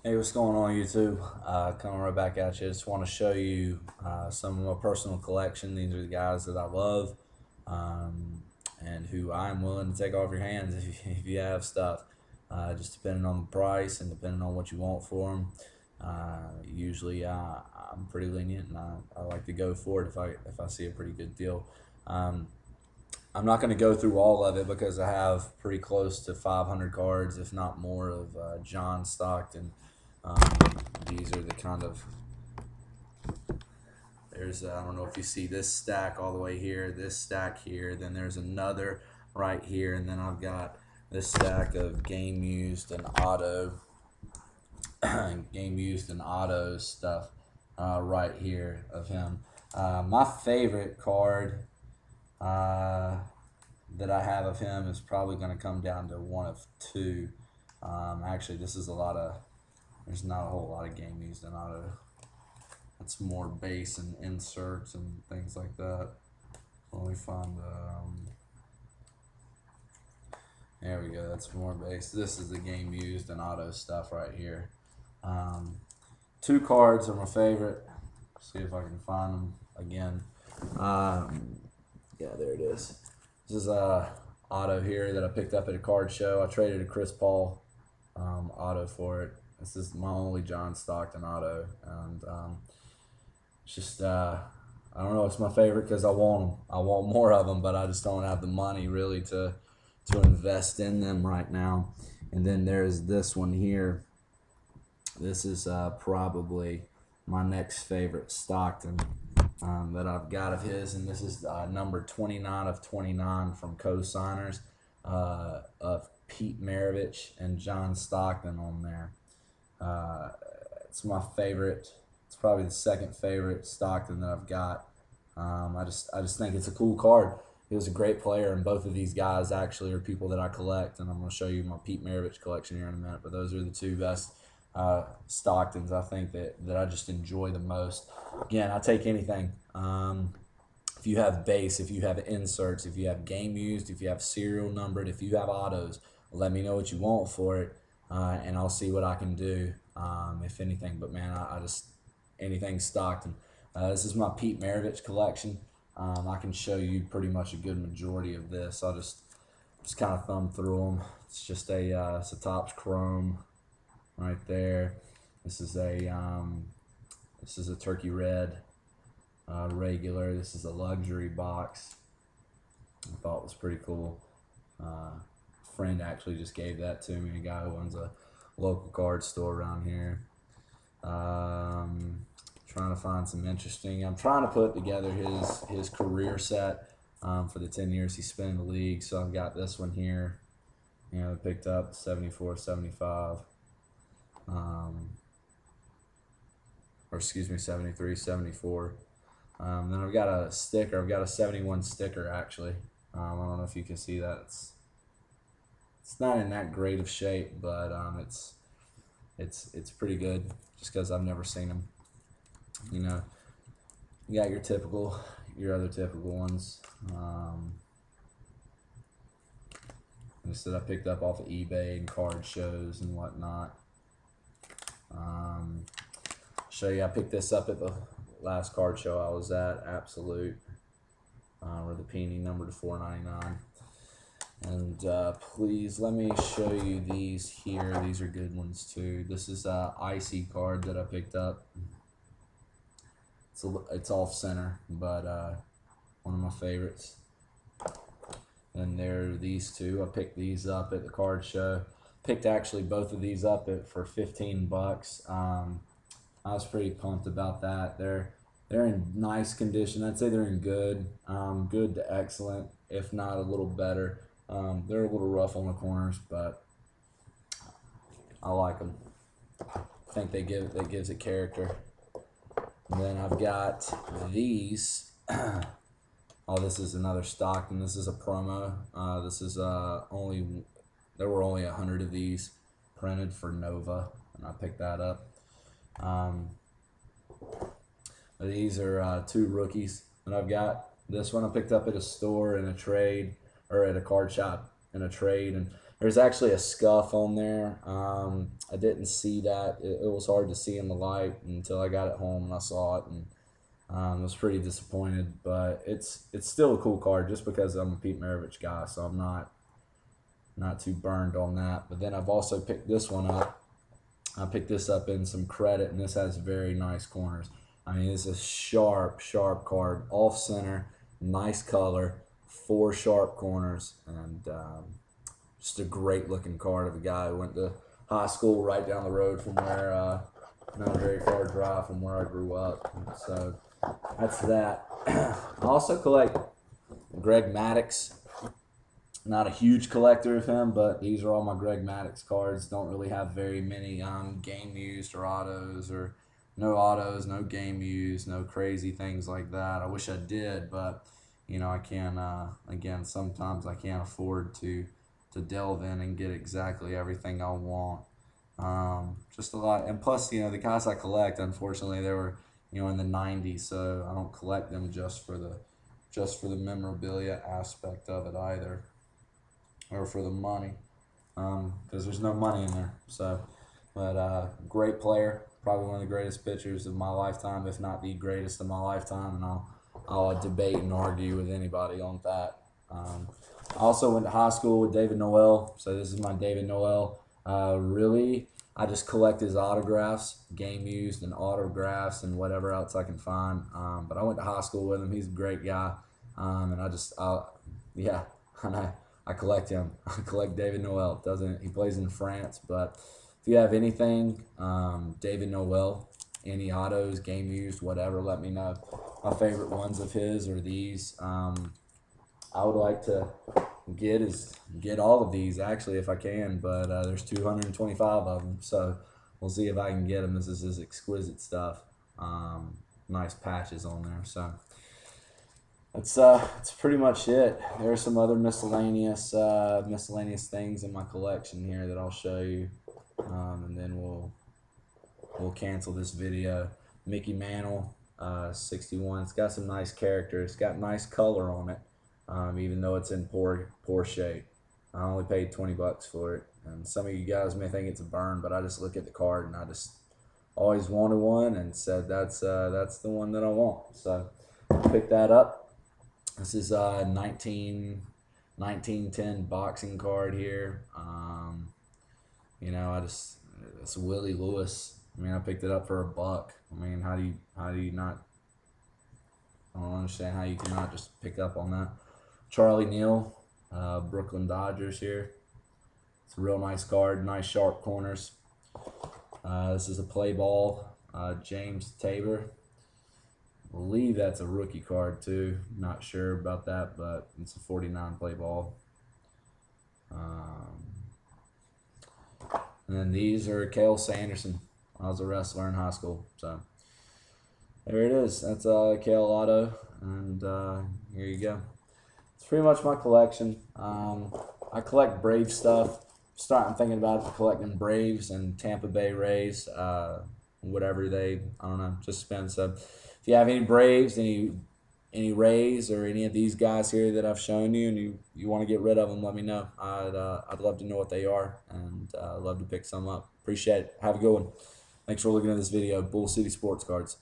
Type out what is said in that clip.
Hey, what's going on, YouTube? Coming right back at you. Just want to show you some of my personal collection. These are the guys that I love um, and who I'm willing to take off your hands if you have stuff. Just depending on the price and depending on what you want for them. Usually, I'm pretty lenient and I like to go for it if I see a pretty good deal. Um, I'm not going to go through all of it because I have pretty close to 500 cards, if not more, of John Stockton. Um, these are the kind of there's I don't know if you see this stack all the way here, this stack here, then there's another right here, and then I've got this stack of game used and auto game used and auto stuff right here of him. My favorite card that I have of him is probably going to come down to one of two. Actually, this is a lot of there's not a whole lot of game used and auto. It's more base and inserts and things like that. Let me find there we go. That's more base. This is the game used and auto stuff right here. Two cards are my favorite. See if I can find them again. Yeah, there it is. This is a auto here that I picked up at a card show. I traded a Chris Paul auto for it. This is my only John Stockton auto, and it's just I don't know. It's my favorite because I want them. I want more of them, but I just don't have the money really to invest in them right now. And then there's this one here. This is probably my next favorite Stockton that I've got of his, and this is number 29 of 29 from co-signers of Pete Maravich and John Stockton on there. It's my favorite. It's probably the second favorite Stockton that I've got. I just think it's a cool card. He was a great player, and both of these guys actually are people that I collect, and I'm going to show you my Pete Maravich collection here in a minute. But those are the two best Stocktons I think that I just enjoy the most. Again, I take anything. If you have base, if you have inserts, if you have game used, if you have serial numbered, if you have autos, let me know what you want for it, and I'll see what I can do, if anything. But man, I just anything Stockton. This is my Pete Maravich collection. I can show you pretty much a good majority of this. I'll just kind of thumb through them. It's just it's a Topps Chrome right there. This is a turkey red regular. This is a luxury box. I thought it was pretty cool. A friend actually just gave that to me. A guy who owns a local card store around here. Trying to find some interesting. I'm trying to put together his career set for the 10 years he spent in the league. So I've got this one here. You know, picked up 74, 75. Or excuse me, 73, 74. Then I've got a sticker. I've got a 71 sticker actually. I don't know if you can see that. It's not in that great of shape, but it's pretty good just because I've never seen them. You know, you got your other typical ones. This that I picked up off of eBay and card shows and whatnot. Show you, I picked this up at the last card show I was at, Absolute, where the Peony numbered to $4.99. And please let me show you these here. These are good ones too. This is a icy card that I picked up. It's off center, but one of my favorites. And there are these two. I picked these up at the card show. Picked actually both of these up for 15 bucks. I was pretty pumped about that. They're in nice condition. I'd say they're in good to excellent, if not a little better. They're a little rough on the corners, but I like them. I think that gives it character. And then I've got these. Oh, this is another Stockton. This is a promo. This is there were only 100 of these printed for Nova, and I picked that up. These are two rookies that I've got. This one I picked up at a store in a trade, or at a card shop in a trade, and There's actually a scuff on there. I didn't see that. It was hard to see in the light until I got it home and I saw it, and I was pretty disappointed. But it's still a cool card just because I'm a Pete Maravich guy, so I'm not too burned on that. But then I've also picked this one up. I picked this up in some credit, and this has very nice corners. I mean, it's a sharp card, off center, nice color, 4 sharp corners, and just a great looking card of a guy who went to high school right down the road from where, not a very far drive from where I grew up. And so that's that. I also collect Greg Maddux. Not a huge collector of him, but these are all my Greg Maddux cards. Don't really have very many game used or autos, or no game used, no crazy things like that. I wish I did, but you know, I can't. Again, sometimes I can't afford to delve in and get exactly everything I want. Just a lot, and plus, you know, the guys I collect, unfortunately, they were, you know, in the '90s, so I don't collect them just for the memorabilia aspect of it either, or for the money, because there's no money in there. So, but great player, probably one of the greatest pitchers of my lifetime, if not the greatest of my lifetime, and I'll debate and argue with anybody on that. I also went to high school with David Noel, so this is my David Noel. Really, I just collect his autographs, game used, and autographs, and whatever else I can find. But I went to high school with him. He's a great guy, and yeah, I collect him. I collect David Noel. He plays in France, but if you have anything, David Noel, any autos, game used, whatever, let me know. My favorite ones of his are these. I would like to get all of these, actually, if I can, but there's 225 of them, so we'll see if I can get them. This is his exquisite stuff. Nice patches on there, so that's pretty much it. There are some other miscellaneous things in my collection here that I'll show you, and then we'll cancel this video. Mickey Mantle, 61. It's got some nice character. It's got nice color on it. Even though it's in poor shape. I only paid $20 for it, and some of you guys may think it's a burn, but I just look at the card and I just always wanted one and said that's the one that I want. So I picked that up. This is a 1910 boxing card here. You know, it's Willie Lewis. I mean, I picked it up for $1. I mean, how do you not? I don't understand how you cannot just pick up on that. Charlie Neal, Brooklyn Dodgers here. It's a real nice card, nice sharp corners. This is a play ball, James Tabor. I believe that's a rookie card too. Not sure about that, but it's a 49 play ball. And then these are Cale Sanderson. I was a wrestler in high school, so there it is. That's Cale Auto, and here you go. It's pretty much my collection. I collect Brave stuff. I'm thinking about collecting Braves and Tampa Bay Rays, whatever I don't know, just spend. So if you have any Braves, any Rays, or any of these guys here that I've shown you, and you want to get rid of them, let me know. I'd love to know what they are, and I'd love to pick some up. Appreciate it. Have a good one. Thanks for looking at this video. Bull City Sports Cards.